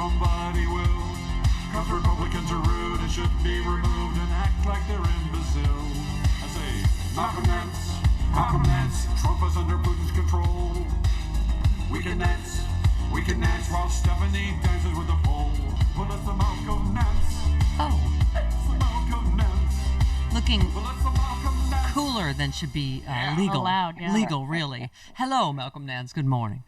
somebody will. Cause Republicans are rude and should be removed and act like they're imbecile. I say, Malcolm Nance, Trump is under Putin's control. We can Nance while Stephanie dances with the pole. Well, it's the Malcolm Nance. Oh. It's the Malcolm Nance. Looking Well, it's the Malcolm Nance. cooler than should be legal. Allowed, yeah. Legal, really. Hello, Malcolm Nance. Good morning.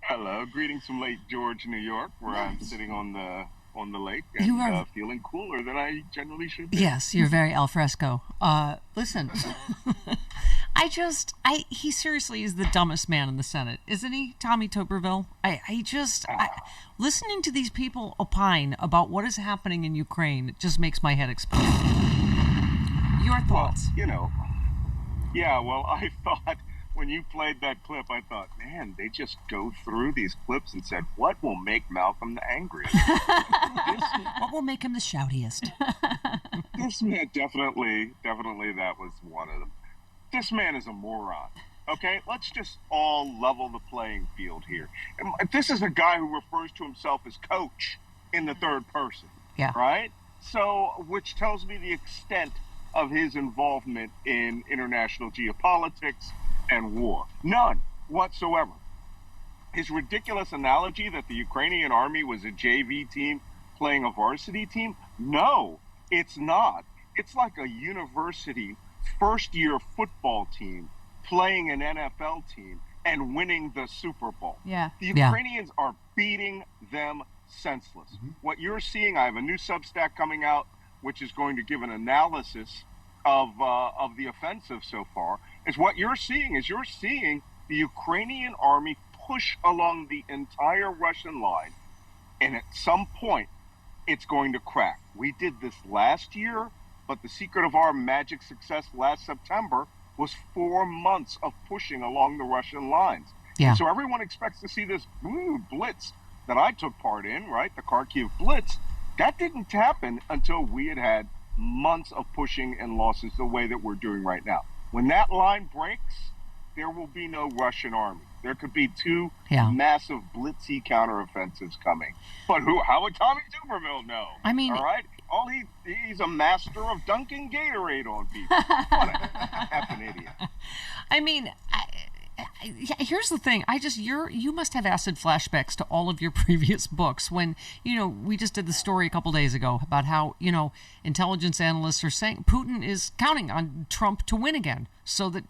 Hello, greetings from Lake George, New York, where I'm sitting on the lake and You are- feeling cooler than I generally should be. Yes, you're very al fresco. Listen, he seriously is the dumbest man in the Senate, isn't he, Tommy Tuberville? Listening to these people opine about what is happening in Ukraine, it just makes my head explode. Your thoughts? Well, I thought when you played that clip, I thought, man, they just go through these clips and said, what will make Malcolm the angriest? What will make him the shoutiest? This man, definitely that was one of them. This man is a moron. Okay, let's just all level the playing field here. And this is a guy who refers to himself as coach in the third person. Yeah. Right? So, which tells me the extent of his involvement in international geopolitics and war. None whatsoever. His ridiculous analogy that the Ukrainian army was a JV team playing a varsity team? No, it's not. It's like a university first-year football team playing an NFL team and winning the Super Bowl. Yeah. The Ukrainians are beating them senseless. Mm-hmm. What you're seeing, I have a new Substack coming out, which is going to give an analysis of the offensive so far, is what you're seeing the Ukrainian army push along the entire Russian line, and at some point, it's going to crack. We did this last year, but the secret of our magic success last September was 4 months of pushing along the Russian lines. Yeah. And so everyone expects to see this blitz that I took part in, right? The Kharkiv blitz. That didn't happen until we had months of pushing and losses the way that we're doing right now. When that line breaks, there will be no Russian army. There could be two massive blitzy counteroffensives coming. But how would Tommy Tuberville know? I mean, all right, he's a master of dunking Gatorade on people. What a effing idiot. I mean, here's the thing. You must have acid flashbacks to all of your previous books when, we just did the story a couple days ago about how, intelligence analysts are saying Putin is counting on Trump to win again so that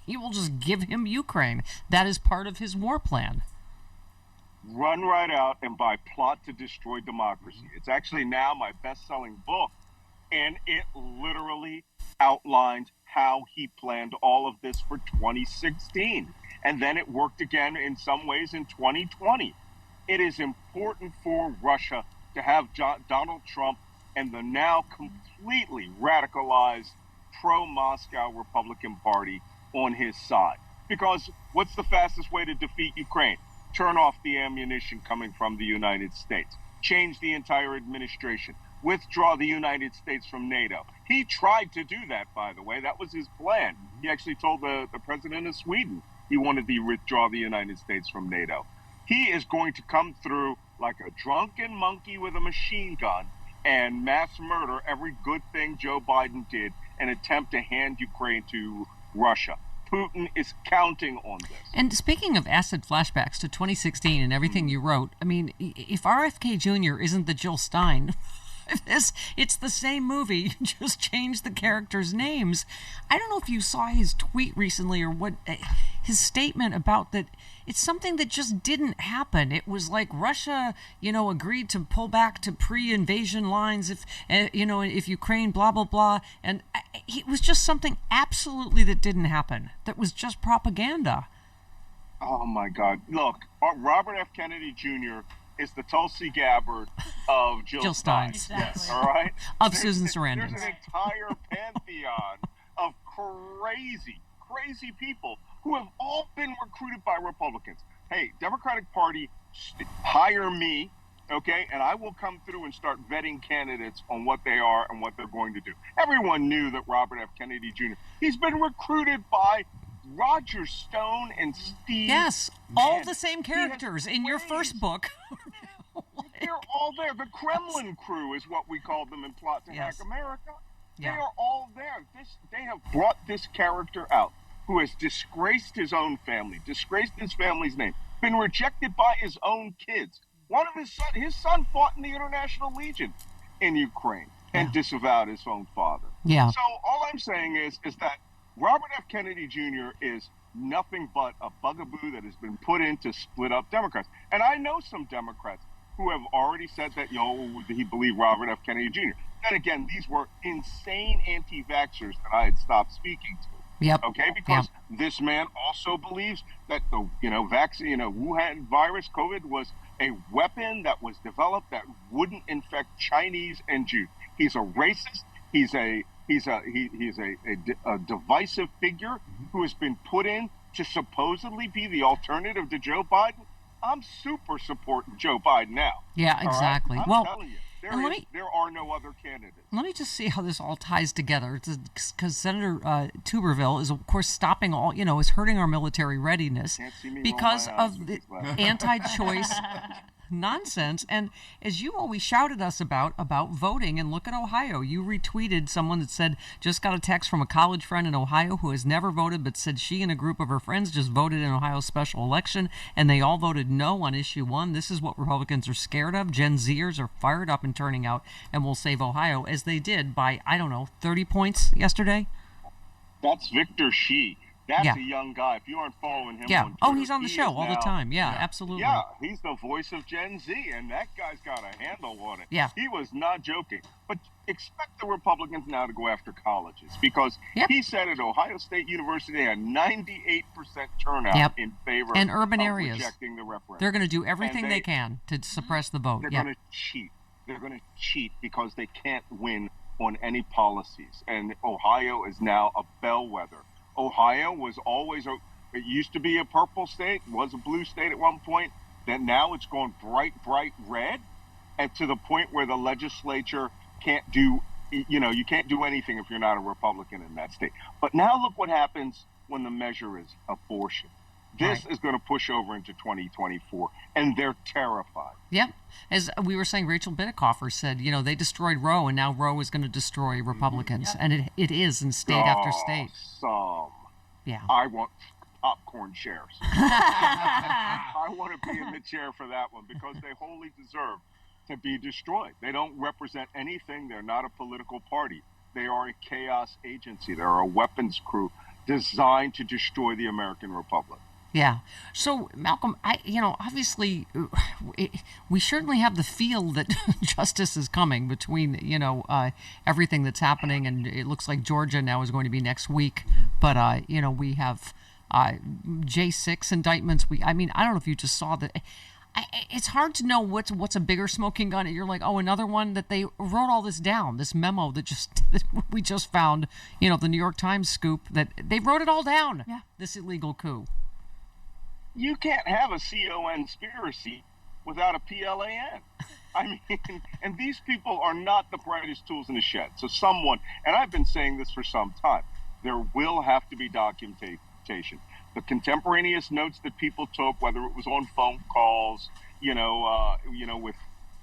he will just give him Ukraine. That is part of his war plan. Run right out and buy Plot to Destroy Democracy. It's actually now my best-selling book, and it literally outlines how he planned all of this for 2016. And then it worked again in some ways in 2020. It is important for Russia to have Donald Trump and the now completely radicalized pro-Moscow Republican Party on his side. Because what's the fastest way to defeat Ukraine? Turn off the ammunition coming from the United States. Change the entire administration. Withdraw the United States from NATO. He tried to do that, by the way. That was his plan. He actually told the president of Sweden he wanted to withdraw the United States from NATO. He is going to come through like a drunken monkey with a machine gun and mass murder every good thing Joe Biden did and attempt to hand Ukraine to Russia. Putin is counting on this. And speaking of acid flashbacks to 2016 and everything you wrote, I mean, if RFK Jr. isn't the Jill Stein, it's the same movie, just change the characters' names. I don't know if you saw his tweet recently or what his statement about that. It's something that just didn't happen. It was like Russia, agreed to pull back to pre-invasion lines if Ukraine, blah, blah, blah. And it was just something absolutely that didn't happen. That was just propaganda. Oh, my God. Look, Robert F. Kennedy Jr. is the Tulsi Gabbard of Jill Stein. Exactly. Yes, all right? Of Susan Sarandon. There's an entire pantheon of crazy people who have all been recruited by Republicans. Hey, Democratic Party, hire me, okay, and I will come through and start vetting candidates on what they are and what they're going to do. Everyone knew that Robert F. Kennedy Jr., he's been recruited by Roger Stone and Steve. Yes, all the same characters in your first book. They're all there. The Kremlin crew is what we call them in Plot to Hack America. They Yeah. are all there. They have brought this character out who has disgraced his own family, disgraced his family's name, been rejected by his own kids. One of his son fought in the International Legion in Ukraine and disavowed his own father. Yeah. So all I'm saying is that Robert F. Kennedy Jr. is nothing but a bugaboo that has been put in to split up Democrats. And I know some Democrats who have already said that, he believed Robert F. Kennedy Jr. Then again, these were insane anti-vaxxers that I had stopped speaking to. Yep. Okay, because this man also believes that the vaccine, Wuhan virus, COVID, was a weapon that was developed that wouldn't infect Chinese and Jews. He's a racist. He's a divisive figure who has been put in to supposedly be the alternative to Joe Biden. I'm super supporting Joe Biden now. Yeah, exactly. Right? I'm telling you. There are no other candidates. Let me just see how this all ties together, because Senator Tuberville is, of course, stopping all, is hurting our military readiness because of the anti-choice nonsense. And as you always shouted us about voting, and look at Ohio. You retweeted someone that said, just got a text from a college friend in Ohio who has never voted, but said she and a group of her friends just voted in Ohio's special election, and they all voted no on issue 1. This is what Republicans are scared of. Gen Zers are fired up and turning out and will save Ohio, as they did by, 30 points yesterday. That's Victor Shi. That's a young guy. If you aren't following him on Twitter, he's on the show all the time. Yeah, absolutely. Yeah, he's the voice of Gen Z, and that guy's got a handle on it. Yeah. He was not joking. But expect the Republicans now to go after colleges, because he said at Ohio State University they had 98% turnout in favor and urban of areas. Rejecting the referendum. They're going to do everything they can to suppress the vote. They're going to cheat. They're going to cheat because they can't win on any policies. And Ohio is now a bellwether. Ohio was always it used to be a purple state, was a blue state at one point. Then now it's gone bright red, and to the point where the legislature can't do, you can't do anything if you're not a Republican in that state. But now look what happens when the measure is abortion. This is going to push over into 2024, and they're terrified. Yep. As we were saying, Rachel Bittencofer said, they destroyed Roe, and now Roe is going to destroy Republicans. And it is in state after state. Yeah. I want popcorn chairs. I want to be in the chair for that one, because they wholly deserve to be destroyed. They don't represent anything. They're not a political party. They are a chaos agency. They're a weapons crew designed to destroy the American Republic. Yeah. So, Malcolm, obviously, we certainly have the feel that justice is coming between, everything that's happening. And it looks like Georgia now is going to be next week. But, we have J6 indictments. I don't know if you just saw that. It's hard to know what's a bigger smoking gun. You're like, another one that they wrote all this down, this memo that we just found, the New York Times scoop, that they wrote it all down. Yeah. This illegal coup. You can't have a conspiracy without a PLAN. And these people are not the brightest tools in the shed. So someone, and I've been saying this for some time, there will have to be documentation. The contemporaneous notes that people took, whether it was on phone calls, with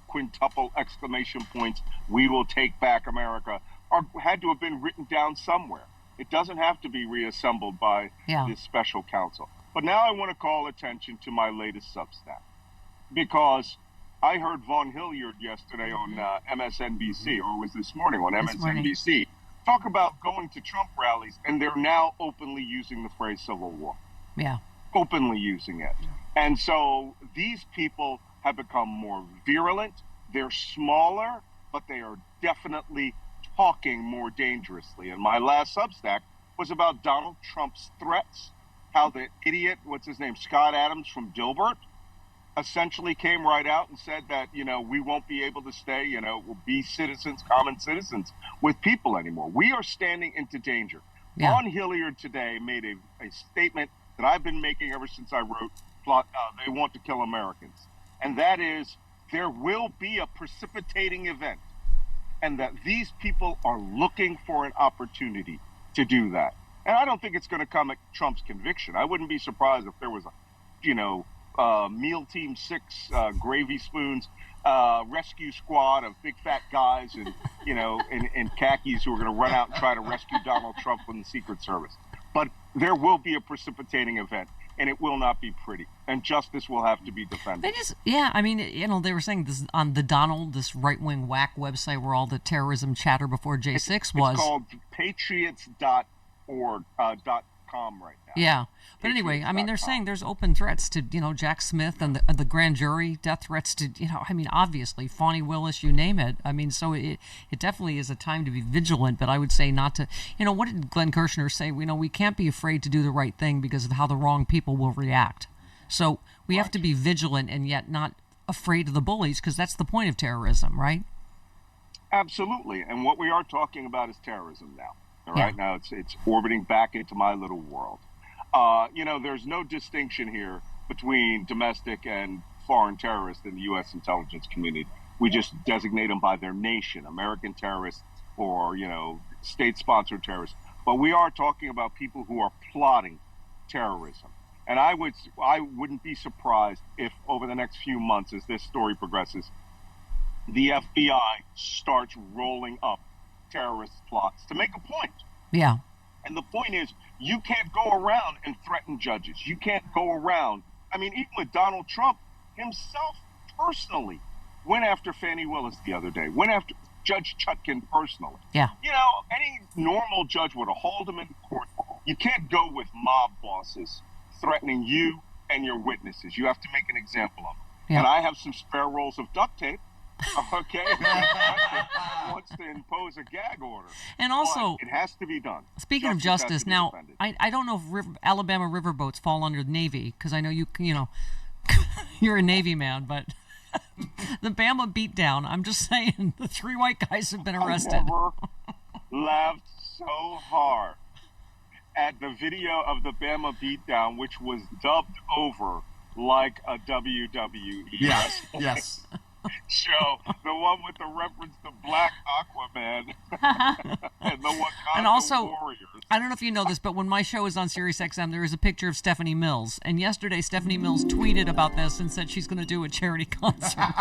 quintuple exclamation points, "We will take back America," had to have been written down somewhere. It doesn't have to be reassembled by this special counsel. But now I want to call attention to my latest Substack, because I heard Vaughn Hilliard yesterday on MSNBC, or it was this morning on MSNBC, talk about going to Trump rallies, and they're now openly using the phrase Civil War. Yeah. Openly using it. And so these people have become more virulent. They're smaller, but they are definitely talking more dangerously. And my last Substack was about Donald Trump's threats, how the idiot, Scott Adams from Dilbert, essentially came right out and said that, we won't be able to stay, we'll be citizens, common citizens with people anymore. We are standing into danger. Yeah. Vaughn Hilliard today made a statement that I've been making ever since I wrote They Want to Kill Americans. And that is, there will be a precipitating event, and that these people are looking for an opportunity to do that. And I don't think it's going to come at Trump's conviction. I wouldn't be surprised if there was Meal Team 6 gravy spoons, rescue squad of big fat guys and, in khakis who are going to run out and try to rescue Donald Trump from the Secret Service. But there will be a precipitating event, and it will not be pretty. And justice will have to be defended. They were saying this on the Donald, this right-wing whack website where all the terrorism chatter before J6 was. It's called patriots.org, .com right now. Yeah. But anyway, they're saying there's open threats to, Jack Smith and the grand jury, death threats to, obviously, Fani Willis, you name it. So it definitely is a time to be vigilant, but I would say not to, what did Glenn Kirshner say? We can't be afraid to do the right thing because of how the wrong people will react. So we have to be vigilant and yet not afraid of the bullies, because that's the point of terrorism, right? Absolutely. And what we are talking about is terrorism now. Right now, it's orbiting back into my little world. There's no distinction here between domestic and foreign terrorists in the U.S. intelligence community. We just designate them by their nation, American terrorists or, state-sponsored terrorists. But we are talking about people who are plotting terrorism. And I wouldn't be surprised if over the next few months, as this story progresses, the FBI starts rolling up terrorist plots to make a point. Yeah. And the point is, you can't go around and threaten judges. You can't go around. Even with Donald Trump himself personally went after Fani Willis the other day, went after Judge Chutkan personally. Yeah. Any normal judge would have hauled him in court. You can't go with mob bosses threatening you and your witnesses. You have to make an example of them. Yeah. And I have some spare rolls of duct tape. Okay, wants to impose a gag order, and also but it has to be done. Speaking of justice, now I don't know if Alabama riverboats fall under the Navy, because I know you're a Navy man, but the Bama beatdown. I'm just saying, the 3 white guys have been arrested. I never laughed so hard at the video of the Bama beatdown, which was dubbed over like a WWE. Yes. show, the one with the reference to Black Aquaman and the Wakanda Warriors. I don't know if you know this, but when my show is on Sirius XM, there is a picture of Stephanie Mills. And yesterday, Stephanie Mills tweeted about this and said she's going to do a charity concert.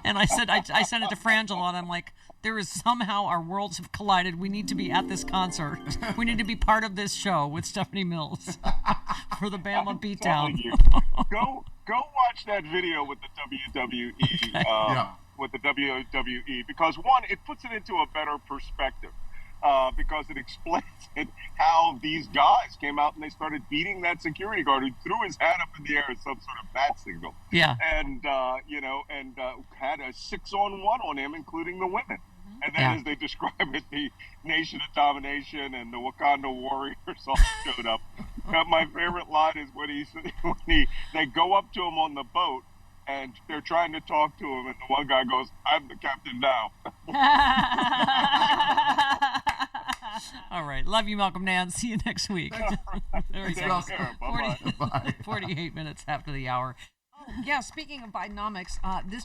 And I said, I sent it to Frangela, and I'm like, there is somehow our worlds have collided. We need to be at this concert. We need to be part of this show with Stephanie Mills for the Bama beatdown. Go watch that video with the WWE, with the WWE, because one, it puts it into a better perspective, because it explains how these guys came out and they started beating that security guard who threw his hat up in the air as some sort of bat signal. Yeah. And had a 6-on-1 on him, including the women. And then, as they describe it, the Nation of Domination and the Wakanda Warriors all showed up. My favorite line is when they go up to him on the boat and they're trying to talk to him, and the one guy goes, "I'm the captain now." All right. Love you, Malcolm Nance. See you next week. There we go. 48 minutes after the hour. Oh, yeah, speaking of Bidenomics, this